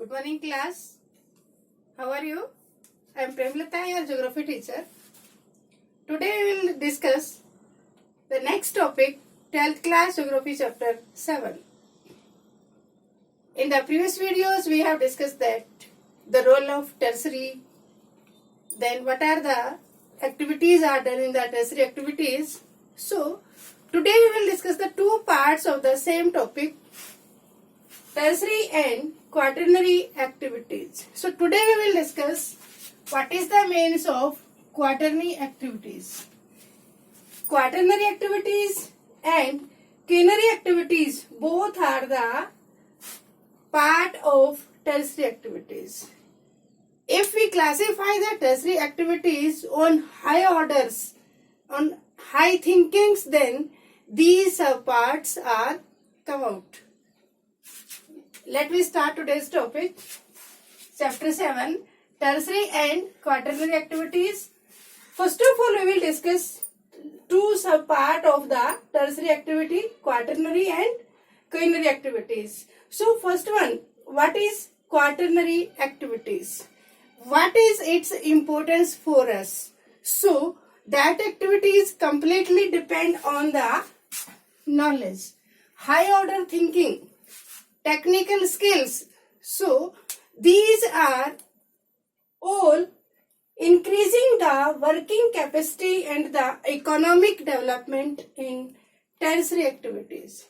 Good morning, class. How are you? I am Premlata, your geography teacher. Today we will discuss the next topic, 12th class geography chapter 7. In the previous videos, we have discussed that the role of tertiary, then what are the activities are done in the tertiary activities. So, today we will discuss the two parts of the same topic, tertiary and quaternary activities. So today we will discuss what is the means of quaternary activities. Quaternary activities and quinary activities both are the part of tertiary activities. If we classify the tertiary activities on high orders, on high thinkings, then these parts are come out. Let me start today's topic. Chapter 7, tertiary and quaternary activities. First of all, we will discuss two sub-part of the tertiary activity, quaternary and quinary activities. So, first one, what is quaternary activities? What is its importance for us? So, that activities completely depend on the knowledge, high order thinking, technical skills. So, these are all increasing the working capacity and the economic development in tertiary activities.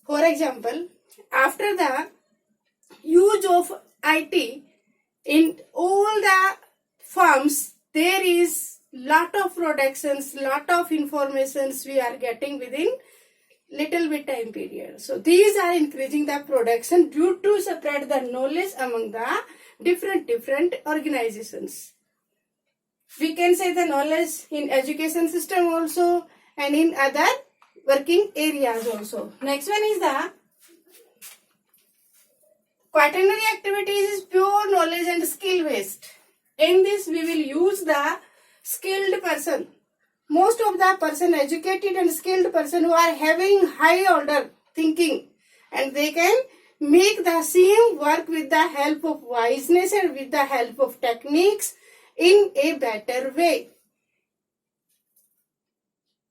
For example, after the use of IT in all the firms, there is lot of productions, lot of informations we are getting within little bit time period. So these are increasing the production due to spread the knowledge among the different organizations. We can say the knowledge in education system also and in other working areas also. Next one is the quaternary activities is pure knowledge and skill based. In this we will use the skilled person. Most of the person, educated and skilled person who are having high order thinking, and they can make the same work with the help of wiseness and with the help of techniques in a better way.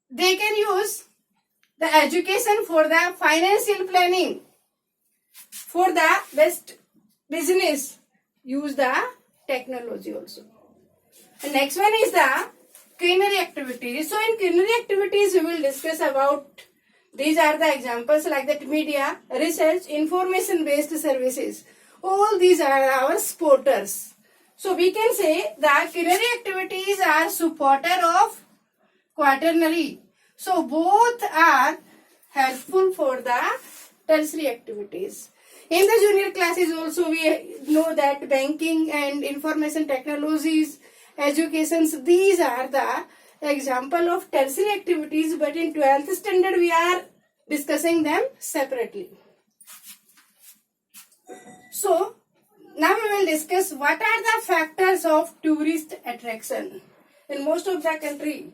They can use the education for the financial planning, for the best business, use the technology also. The next one is the quinary activities. So in quinary activities we will discuss about, these are the examples like that media, research, information based services. All these are our supporters. So we can say the quinary activities are supporter of quaternary. So both are helpful for the tertiary activities. In the junior classes also we know that banking and information technologies, educations, these are the example of tertiary activities, but in 12th standard we are discussing them separately. So now we will discuss what are the factors of tourist attraction. In most of the country,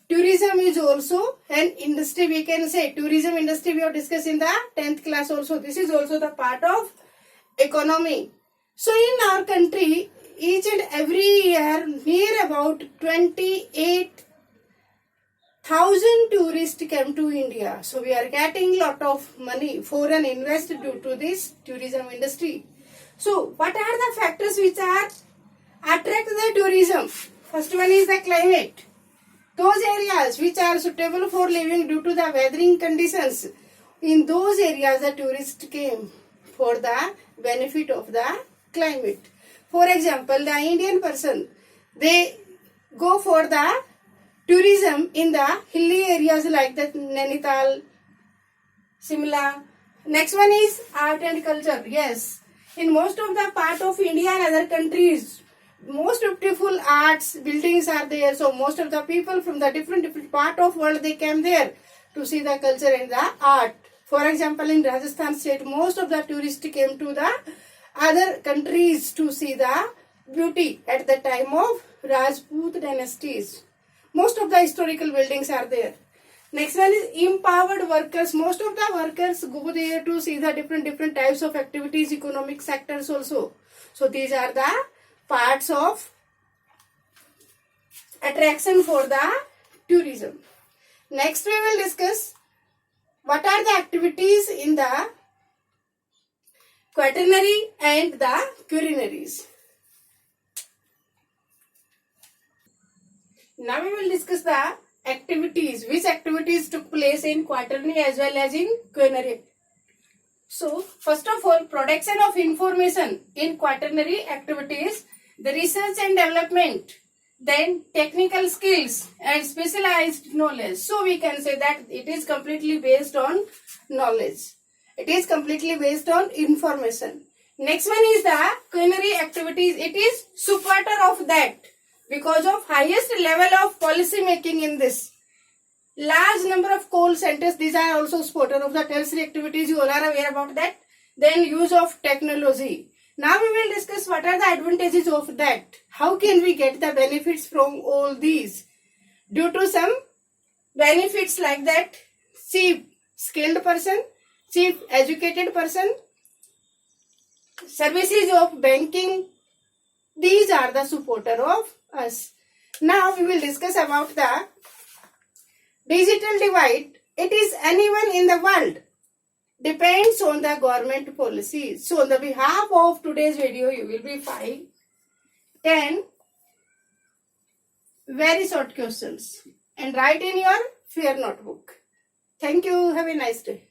tourism is also an industry. We can say tourism industry we have discussed in the 10th class also. This is also the part of economy. So in our country, each and every year, near about 28,000 tourists come to India. So we are getting lot of money, foreign invest due to this tourism industry. So what are the factors which are attract the tourism? First one is the climate. Those areas which are suitable for living due to the weathering conditions, in those areas the tourists came for the benefit of the climate. For example, the Indian person, they go for the tourism in the hilly areas like that Nainital, Simla. Next one is art and culture. Yes, in most of the part of India and other countries, most beautiful arts, buildings are there. So most of the people from the different part of world, they came there to see the culture and the art. For example, in Rajasthan state, most of the tourists came to the other countries to see the beauty at the time of Rajput dynasties. Most of the historical buildings are there. Next one is empowered workers. Most of the workers go there to see the different types of activities, economic sectors also. So these are the parts of attraction for the tourism. Next we will discuss what are the activities in the quaternary and the culinaries. Now we will discuss the activities, which activities took place in quaternary as well as in quinary. So, first of all, production of information in quaternary activities, the research and development, then technical skills and specialized knowledge. So, we can say that it is completely based on knowledge. It is completely based on information. Next one is the quinary activities. It is supporter of that. Because of highest level of policy making in this. Large number of coal centers, these are also supporter of the tertiary activities, you all are aware about that. Then use of technology. Now we will discuss what are the advantages of that. How can we get the benefits from all these? Due to some benefits like that, cheap skilled person, cheap educated person, services of banking, these are the supporter of us. Now we will discuss about the digital divide. It is anyone in the world. Depends on the government policies. So on the behalf of today's video, you will be find 10 very short questions and write in your fair notebook. Thank you. Have a nice day.